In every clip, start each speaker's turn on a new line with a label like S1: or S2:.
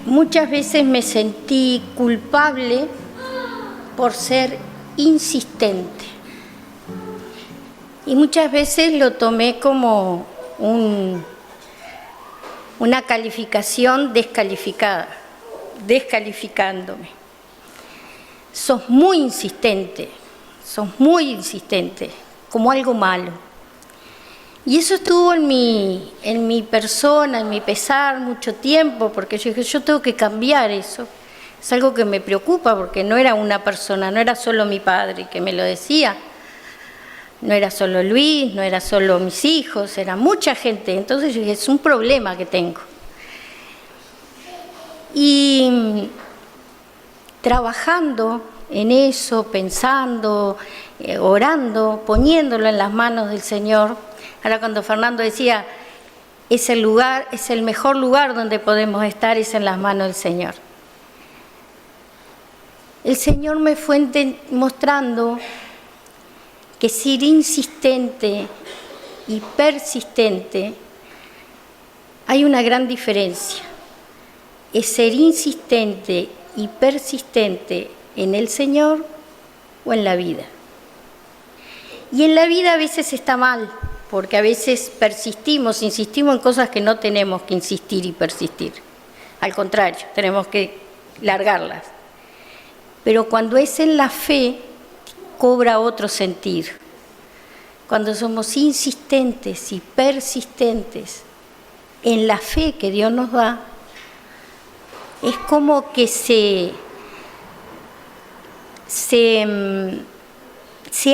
S1: Muchas veces me sentí culpable por ser insistente. Y muchas veces lo tomé como una calificación descalificándome. Sos muy insistente, como algo malo. Y eso estuvo en mi persona, en mi pesar mucho tiempo, porque yo dije, yo tengo que cambiar eso. Es algo que me preocupa, porque no era una persona, no era solo mi padre que me lo decía, no era solo Luis, no era solo mis hijos, era mucha gente. Entonces yo dije, es un problema que tengo. Y trabajando en eso, pensando, orando, poniéndolo en las manos del Señor. Ahora cuando Fernando decía, es el mejor lugar donde podemos estar, es en las manos del Señor. El Señor me fue mostrando que ser insistente y persistente, hay una gran diferencia. Es ser insistente y persistente en el Señor o en la vida. Y en la vida a veces está mal, porque a veces insistimos en cosas que no tenemos que insistir y persistir. Al contrario, tenemos que largarlas. Pero cuando es en la fe, cobra otro sentido. Cuando somos insistentes y persistentes en la fe que Dios nos da, es como que se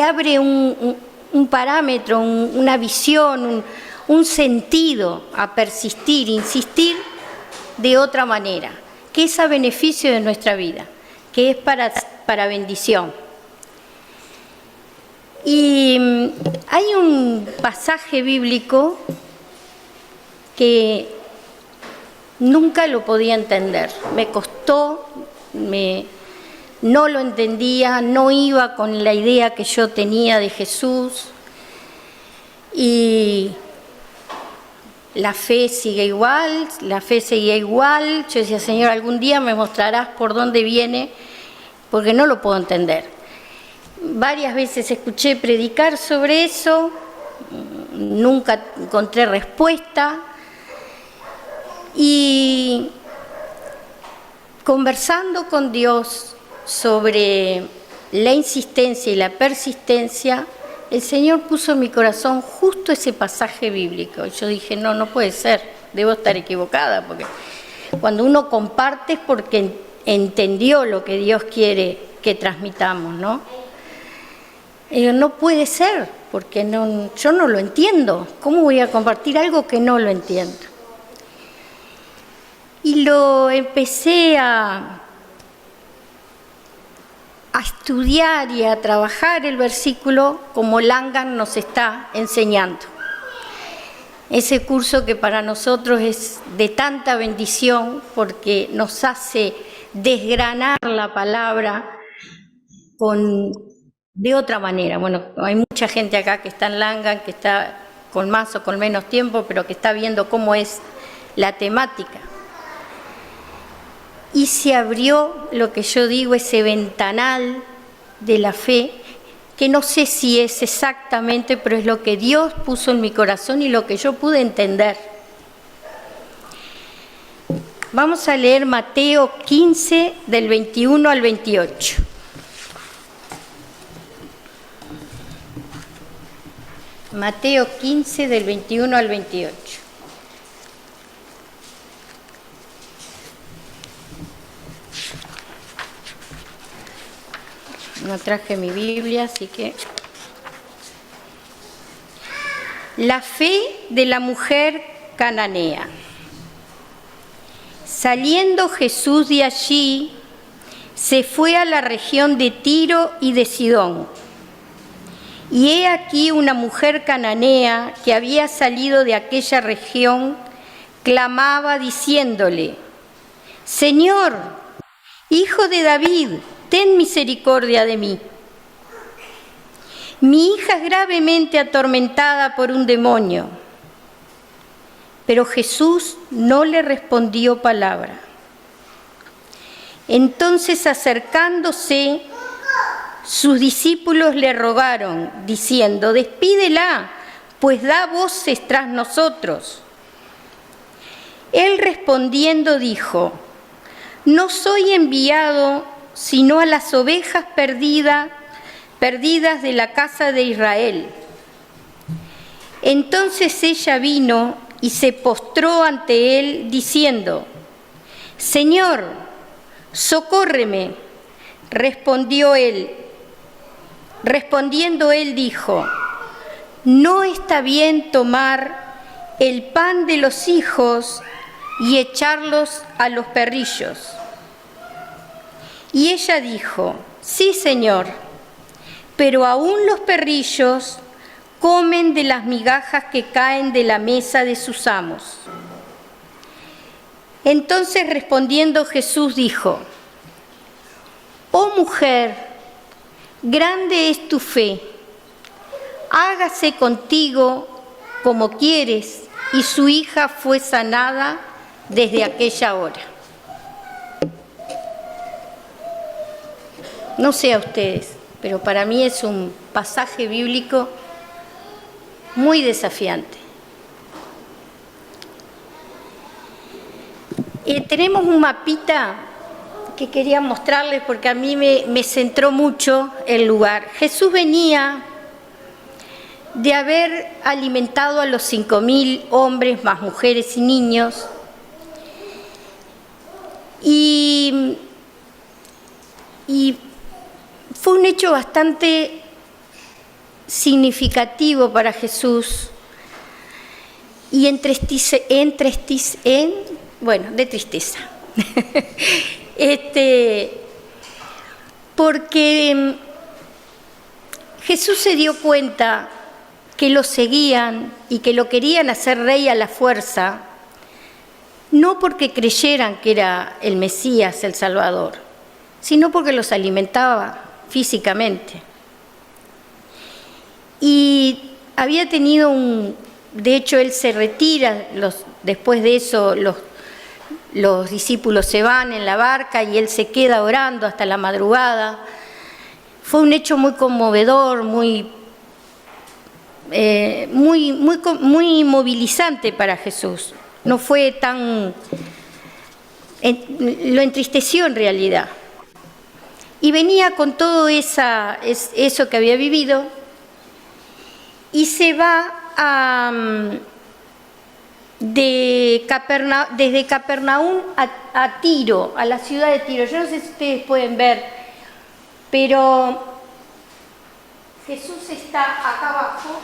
S1: abre un parámetro, una visión, un sentido a persistir, insistir de otra manera, que es a beneficio de nuestra vida, que es para bendición. Y hay un pasaje bíblico que nunca lo podía entender, me costó, no lo entendía, no iba con la idea que yo tenía de Jesús, y la fe seguía igual, yo decía, Señor, algún día me mostrarás por dónde viene, porque no lo puedo entender. Varias veces escuché predicar sobre eso, nunca encontré respuesta, y conversando con Dios sobre la insistencia y la persistencia, el Señor puso en mi corazón justo ese pasaje bíblico. Yo dije, no puede ser, debo estar equivocada, porque cuando uno comparte es porque entendió lo que Dios quiere que transmitamos, ¿no? No puede ser, porque yo no lo entiendo. ¿Cómo voy a compartir algo que no lo entiendo? Y lo empecé a estudiar y a trabajar el versículo como Langan nos está enseñando. Ese curso que para nosotros es de tanta bendición porque nos hace desgranar la palabra de otra manera. Bueno, hay mucha gente acá que está en Langan, que está con más o con menos tiempo, pero que está viendo cómo es la temática. Y se abrió lo que yo digo, ese ventanal de la fe, que no sé si es exactamente, pero es lo que Dios puso en mi corazón y lo que yo pude entender. Vamos a leer Mateo 15, del 21 al 28. Mateo 15, del 21 al 28. No traje mi Biblia, así que... La fe de la mujer cananea. Saliendo Jesús de allí, se fue a la región de Tiro y de Sidón. Y he aquí una mujer cananea que había salido de aquella región, clamaba diciéndole, Señor, Hijo de David, ten misericordia de mí. Mi hija es gravemente atormentada por un demonio. Pero Jesús no le respondió palabra. Entonces, acercándose, sus discípulos le rogaron, diciendo: despídela, pues da voces tras nosotros. Él respondiendo dijo: no soy enviado sino a las ovejas perdidas de la casa de Israel. Entonces ella vino y se postró ante él, diciendo: Señor, socórreme. Respondiendo él dijo: no está bien tomar el pan de los hijos y echarlos a los perrillos. Y ella dijo: sí, Señor, pero aún los perrillos comen de las migajas que caen de la mesa de sus amos. Entonces respondiendo Jesús dijo: oh mujer, grande es tu fe, hágase contigo como quieres. Y su hija fue sanada desde aquella hora. No sé a ustedes, pero para mí es un pasaje bíblico muy desafiante. Tenemos un mapita que quería mostrarles porque a mí me centró mucho el lugar. Jesús venía de haber alimentado a los 5.000 hombres, más mujeres y niños, y fue un hecho bastante significativo para Jesús y de tristeza. Porque Jesús se dio cuenta que lo seguían y que lo querían hacer rey a la fuerza, no porque creyeran que era el Mesías, el Salvador, sino porque los alimentaba físicamente. Y había tenido de hecho él se retira, después de eso los discípulos se van en la barca y él se queda orando hasta la madrugada. Fue un hecho muy conmovedor, muy movilizante para Jesús. No fue tan... lo entristeció en realidad. Y venía con todo eso que había vivido y se va desde Capernaum a Tiro, a la ciudad de Tiro. Yo no sé si ustedes pueden ver, pero Jesús está acá abajo,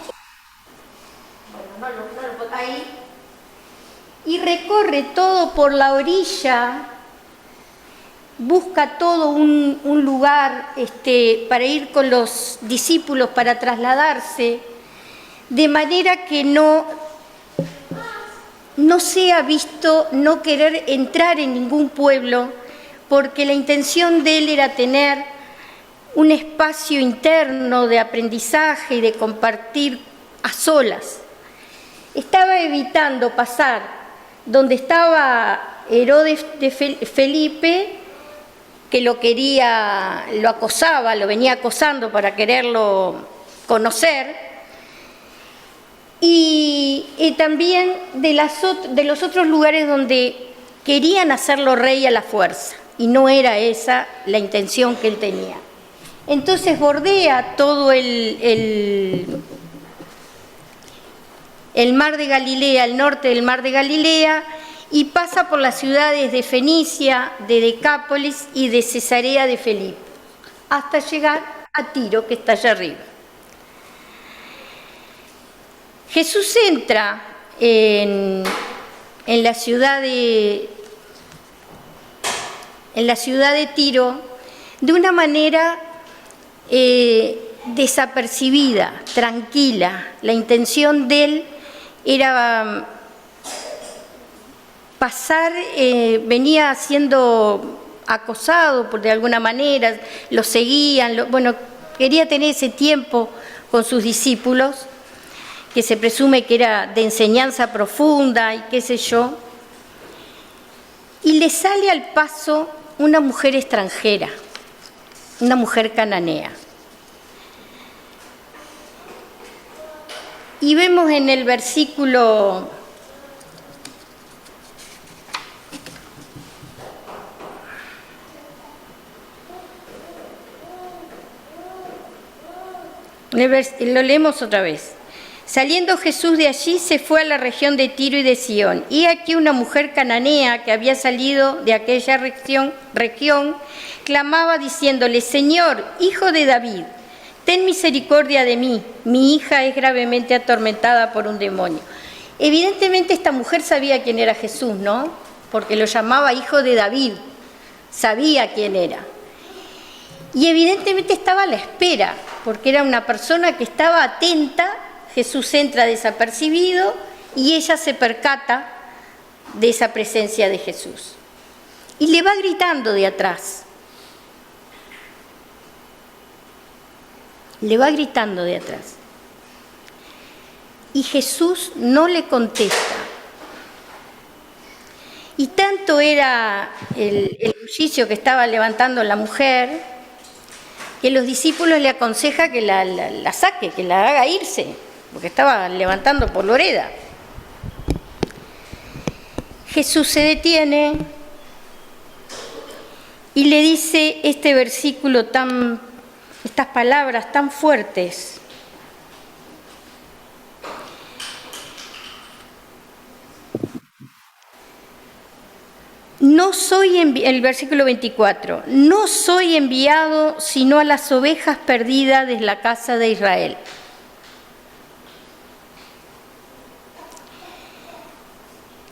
S1: ahí, y recorre todo por la orilla, busca todo un lugar para ir con los discípulos, para trasladarse, de manera que no sea visto no querer entrar en ningún pueblo, porque la intención de él era tener un espacio interno de aprendizaje y de compartir a solas. Estaba evitando pasar donde estaba Herodes de Felipe, que lo acosaba, lo venía acosando para quererlo conocer, y también de los otros lugares donde querían hacerlo rey a la fuerza, y no era esa la intención que él tenía. Entonces bordea todo el mar de Galilea, el norte del mar de Galilea, y pasa por las ciudades de Fenicia, de Decápolis y de Cesarea de Filipo, hasta llegar a Tiro, que está allá arriba. Jesús entra en la ciudad de Tiro de una manera desapercibida, tranquila. La intención de él era pasar, venía siendo acosado de alguna manera, lo seguían, quería tener ese tiempo con sus discípulos, que se presume que era de enseñanza profunda y qué sé yo, y le sale al paso una mujer extranjera, una mujer cananea. Y vemos en el versículo 'Lo leemos otra vez. Saliendo Jesús de allí, se fue a la región de Tiro y de Sidón. Y aquí una mujer cananea que había salido de aquella región clamaba diciéndole: Señor, hijo de David, ten misericordia de mí. Mi hija es gravemente atormentada por un demonio. Evidentemente esta mujer sabía quién era Jesús, ¿no? Porque lo llamaba hijo de David. Sabía quién era. Y evidentemente estaba a la espera, porque era una persona que estaba atenta. Jesús entra desapercibido y ella se percata de esa presencia de Jesús. Y le va gritando de atrás. Le va gritando de atrás. Y Jesús no le contesta. Y tanto era el bullicio que estaba levantando la mujer, que los discípulos le aconsejan que la saque, que la haga irse, porque estaba levantando por la oreda. Jesús se detiene y le dice este versículo estas palabras tan fuertes. El versículo 24, no soy enviado sino a las ovejas perdidas de la casa de Israel.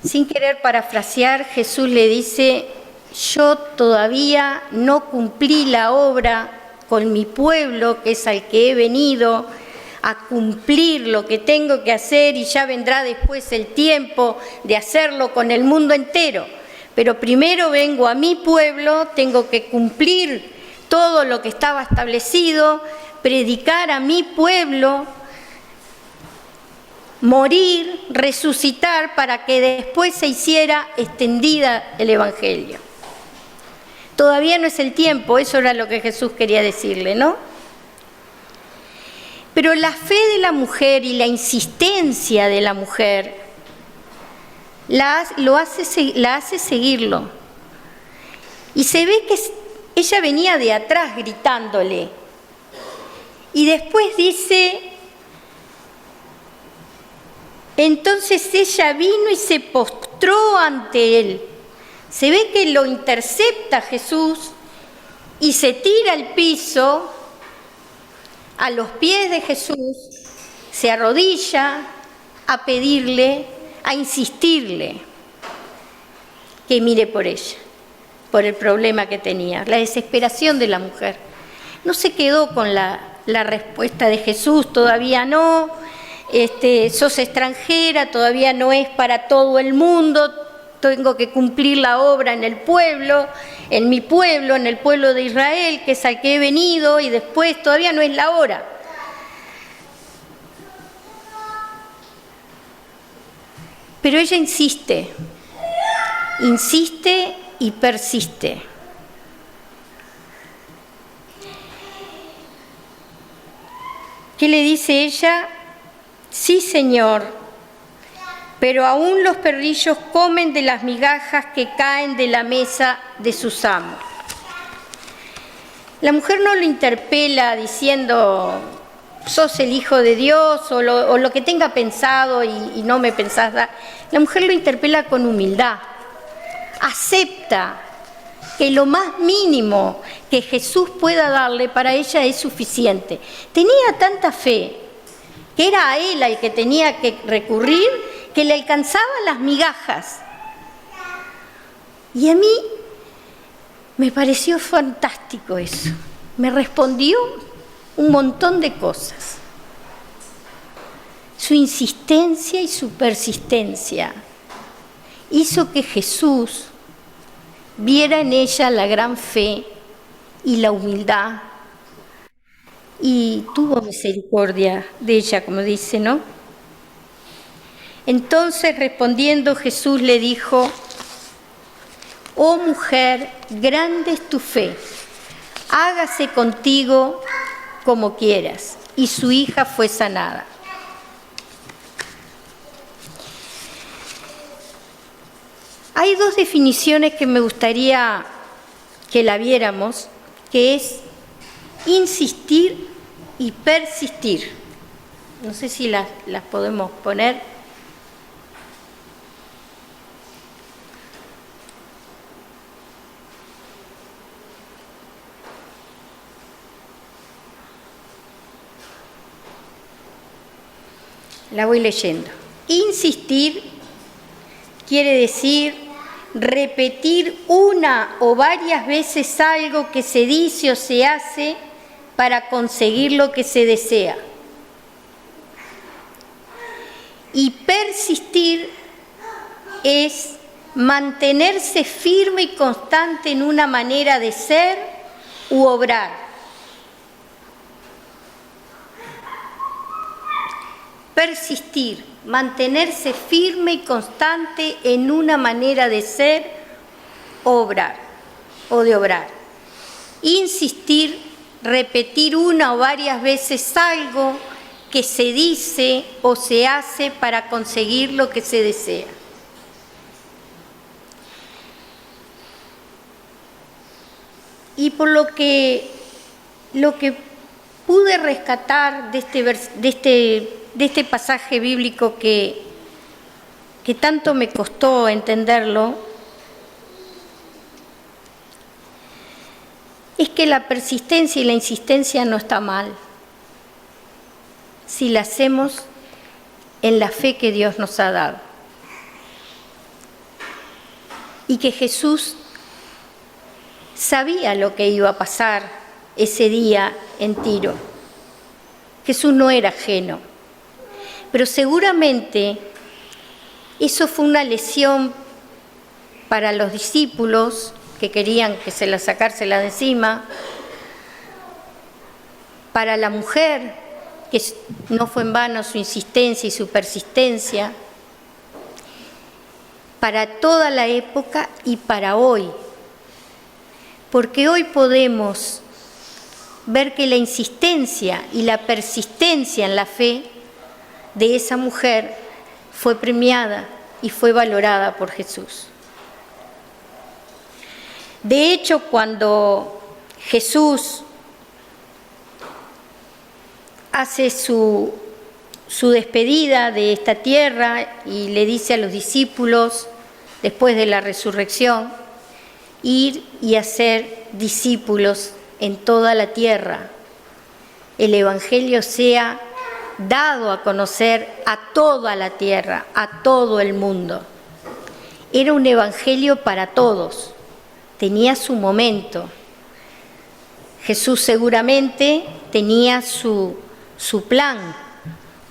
S1: Sin querer parafrasear, Jesús le dice: yo todavía no cumplí la obra con mi pueblo, que es al que he venido a cumplir lo que tengo que hacer, y ya vendrá después el tiempo de hacerlo con el mundo entero. Pero primero vengo a mi pueblo, tengo que cumplir todo lo que estaba establecido, predicar a mi pueblo, morir, resucitar, para que después se hiciera extendida el Evangelio. Todavía no es el tiempo, eso era lo que Jesús quería decirle, ¿no? Pero la fe de la mujer y la insistencia de la mujer la hace seguirlo. Y se ve que ella venía de atrás gritándole. Y después dice: entonces ella vino y se postró ante él. Se ve que lo intercepta Jesús y se tira al piso a los pies de Jesús, se arrodilla a pedirle, a insistirle que mire por ella, por el problema que tenía, la desesperación de la mujer. No se quedó con la respuesta de Jesús: todavía no, sos extranjera, todavía no es para todo el mundo, tengo que cumplir la obra en el pueblo, en mi pueblo, en el pueblo de Israel, que es al que he venido, y después todavía no es la hora. Pero ella insiste y persiste. ¿Qué le dice ella? Sí, Señor, pero aún los perrillos comen de las migajas que caen de la mesa de sus amos. La mujer no lo interpela diciendo: sos el hijo de Dios, o lo que tenga pensado y no me pensás dar. La mujer lo interpela con humildad. Acepta que lo más mínimo que Jesús pueda darle para ella es suficiente. Tenía tanta fe que era a él al que tenía que recurrir, que le alcanzaban las migajas. Y a mí me pareció fantástico eso. Me respondió un montón de cosas. Su insistencia y su persistencia hizo que Jesús viera en ella la gran fe y la humildad, y tuvo misericordia de ella, como dice, ¿no? Entonces, respondiendo, Jesús le dijo: oh mujer, grande es tu fe, hágase contigo como quieras. Y su hija fue sanada. Hay dos definiciones que me gustaría que la viéramos, que es insistir y persistir. No sé si las podemos poner. La voy leyendo. Insistir quiere decir repetir una o varias veces algo que se dice o se hace para conseguir lo que se desea. Y persistir es mantenerse firme y constante en una manera de ser u obrar. Persistir, mantenerse firme y constante en una manera de ser o de obrar. Insistir, repetir una o varias veces algo que se dice o se hace para conseguir lo que se desea. Y por lo que pude rescatar de este pasaje bíblico que tanto me costó entenderlo, es que la persistencia y la insistencia no está mal si la hacemos en la fe que Dios nos ha dado. Y que Jesús sabía lo que iba a pasar ese día en Tiro. Jesús no era ajeno. Pero seguramente eso fue una lección para los discípulos que querían que sacársela de encima, para la mujer, que no fue en vano su insistencia y su persistencia, para toda la época y para hoy. Porque hoy podemos ver que la insistencia y la persistencia en la fe de esa mujer fue premiada y fue valorada por Jesús. De hecho, cuando Jesús hace su despedida de esta tierra y le dice a los discípulos, después de la resurrección, ir y hacer discípulos en toda la tierra, el Evangelio sea dado a conocer a toda la tierra, a todo el mundo. Era un evangelio para todos, tenía su momento. Jesús seguramente tenía su plan,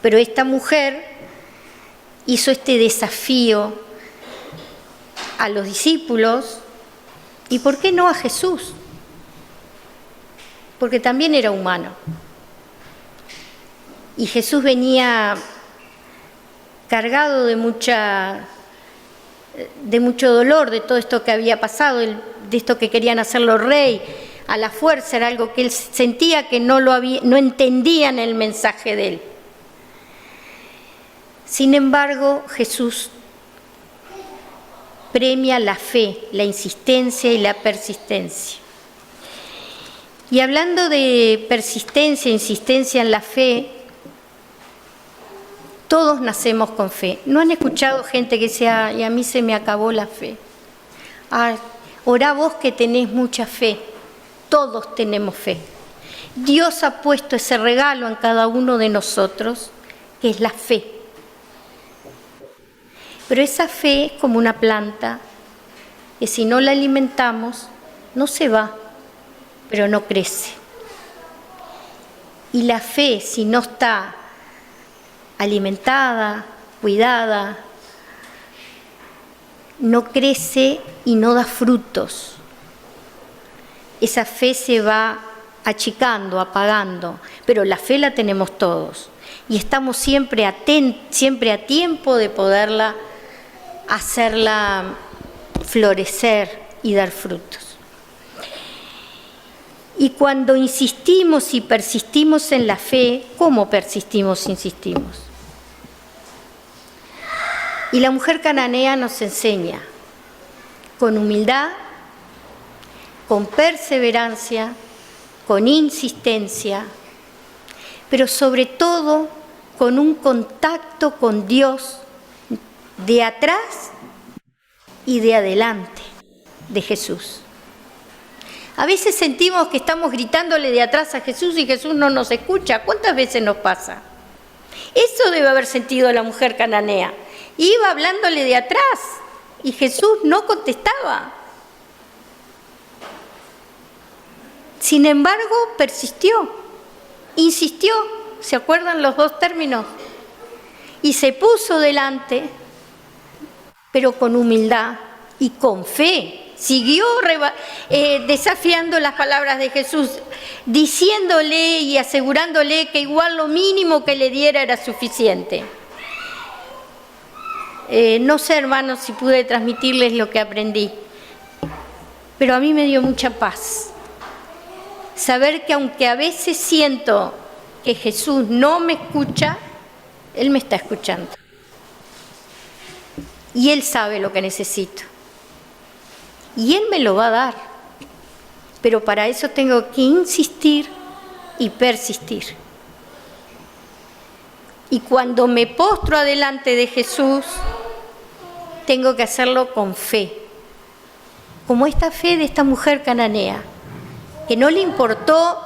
S1: pero esta mujer hizo este desafío a los discípulos, ¿y por qué no a Jesús? Porque también era humano. Y Jesús venía cargado de mucho dolor de todo esto que había pasado, de esto que querían hacerlo rey a la fuerza, era algo que él sentía que no entendían el mensaje de él. Sin embargo, Jesús premia la fe, la insistencia y la persistencia. Y hablando de persistencia e insistencia en la fe, todos nacemos con fe. ¿No han escuchado gente que sea, y a mí se me acabó la fe? Orá vos que tenés mucha fe. Todos tenemos fe. Dios ha puesto ese regalo en cada uno de nosotros, que es la fe. Pero esa fe es como una planta, que si no la alimentamos, no se va, pero no crece. Y la fe, si no está alimentada, cuidada, no crece y no da frutos. Esa fe se va achicando, apagando, pero la fe la tenemos todos y estamos siempre a tiempo de poderla hacerla florecer y dar frutos. Y cuando insistimos y persistimos en la fe, ¿cómo persistimos e insistimos? Y la mujer cananea nos enseña con humildad, con perseverancia, con insistencia, pero sobre todo con un contacto con Dios de atrás y de adelante de Jesús. A veces sentimos que estamos gritándole de atrás a Jesús y Jesús no nos escucha. ¿Cuántas veces nos pasa? Eso debe haber sentido la mujer cananea. Iba hablándole de atrás y Jesús no contestaba. Sin embargo, persistió, insistió. ¿Se acuerdan los dos términos? Y se puso delante, pero con humildad y con fe. Siguió desafiando las palabras de Jesús, diciéndole y asegurándole que igual lo mínimo que le diera era suficiente. No sé, hermanos, si pude transmitirles lo que aprendí, pero a mí me dio mucha paz. Saber que aunque a veces siento que Jesús no me escucha, Él me está escuchando. Y Él sabe lo que necesito. Y Él me lo va a dar. Pero para eso tengo que insistir y persistir. Y cuando me postro delante de Jesús, tengo que hacerlo con fe. Como esta fe de esta mujer cananea, que no le importó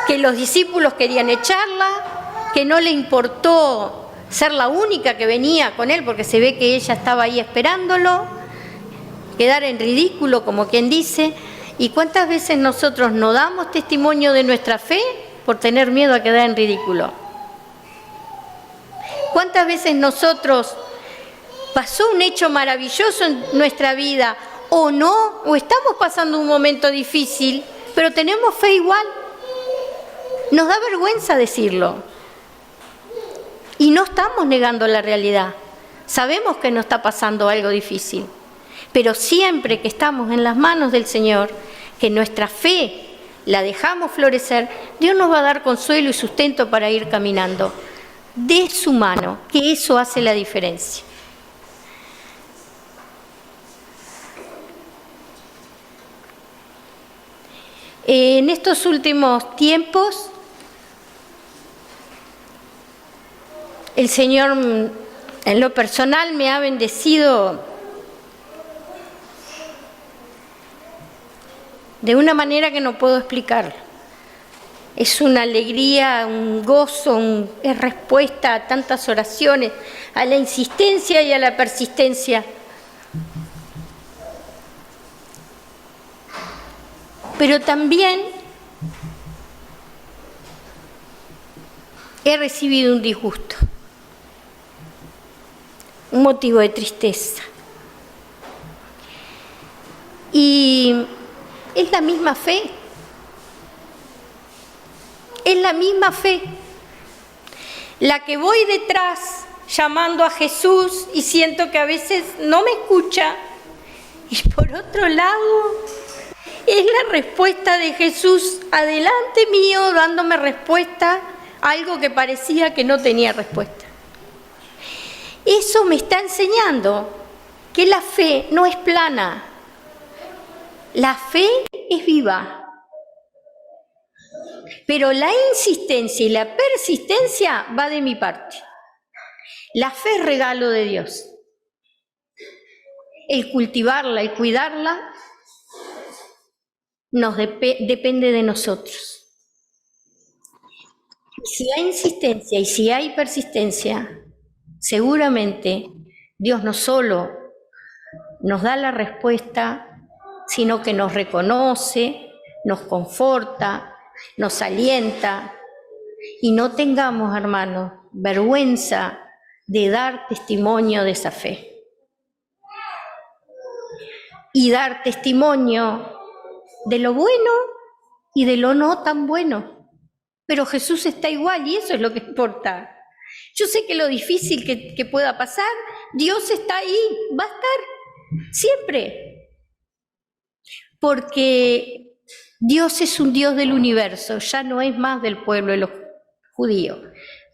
S1: que los discípulos querían echarla, que no le importó ser la única que venía con Él, porque se ve que ella estaba ahí esperándolo, quedar en ridículo, como quien dice. ¿Y cuántas veces nosotros no damos testimonio de nuestra fe por tener miedo a quedar en ridículo? ¿Cuántas veces nosotros pasó un hecho maravilloso en nuestra vida o no, o estamos pasando un momento difícil, pero tenemos fe igual? Nos da vergüenza decirlo. Y no estamos negando la realidad. Sabemos que nos está pasando algo difícil. Pero siempre que estamos en las manos del Señor, que nuestra fe la dejamos florecer, Dios nos va a dar consuelo y sustento para ir caminando de su mano, que eso hace la diferencia. En estos últimos tiempos, el Señor en lo personal me ha bendecido de una manera que no puedo explicar. Es una alegría, un gozo, es respuesta a tantas oraciones, a la insistencia y a la persistencia. Pero también he recibido un disgusto, un motivo de tristeza. Y es la misma fe. Es la misma fe. La que voy detrás llamando a Jesús y siento que a veces no me escucha. Y por otro lado, es la respuesta de Jesús adelante mío, dándome respuesta a algo que parecía que no tenía respuesta. Eso me está enseñando que la fe no es plana. La fe es viva. Pero la insistencia y la persistencia va de mi parte. La fe es regalo de Dios. El cultivarla y cuidarla depende de nosotros. Si hay insistencia y si hay persistencia, seguramente Dios no solo nos da la respuesta, sino que nos reconoce, nos conforta, nos alienta. Y no tengamos, hermanos, vergüenza de dar testimonio de esa fe. Y dar testimonio de lo bueno y de lo no tan bueno. Pero Jesús está igual y eso es lo que importa. Yo sé que lo difícil que pueda pasar, Dios está ahí, va a estar siempre. porque Dios es un Dios del universo, ya no es más del pueblo de los judíos.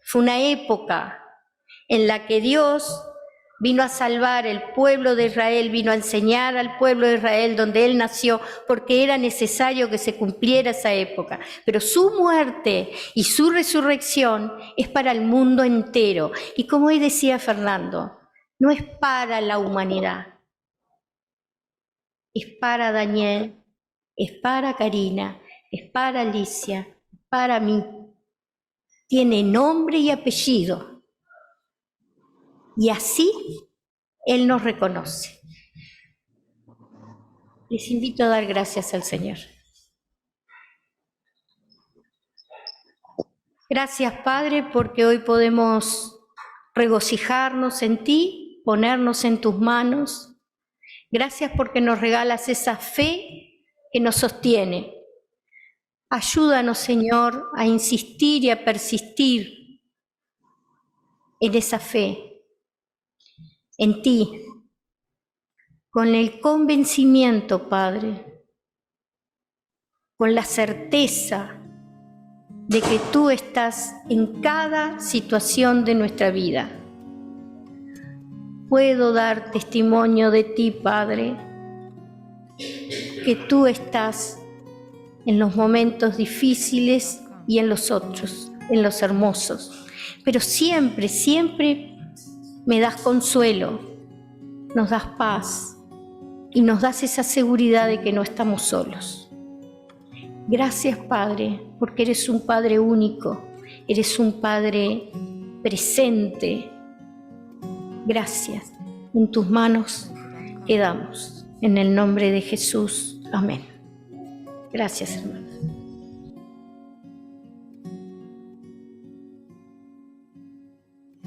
S1: Fue una época en la que Dios vino a salvar el pueblo de Israel, vino a enseñar al pueblo de Israel donde Él nació, porque era necesario que se cumpliera esa época. Pero su muerte y su resurrección es para el mundo entero. Y como hoy decía Fernando, no es para la humanidad, es para Daniel, es para Karina, es para Alicia, es para mí. Tiene nombre y apellido. Y así Él nos reconoce. Les invito a dar gracias al Señor. Gracias, Padre, porque hoy podemos regocijarnos en ti, ponernos en tus manos. Gracias porque nos regalas esa fe que nos sostiene. Ayúdanos, Señor, a insistir y a persistir en esa fe, en ti, con el convencimiento, Padre, con la certeza de que tú estás en cada situación de nuestra vida. Puedo dar testimonio de ti, Padre, que tú estás en los momentos difíciles y en los otros, en los hermosos. Pero siempre, siempre me das consuelo, nos das paz y nos das esa seguridad de que no estamos solos. Gracias, Padre, porque eres un Padre único, eres un Padre presente. Gracias. En tus manos quedamos. En el nombre de Jesús. Amén. Gracias, hermanos.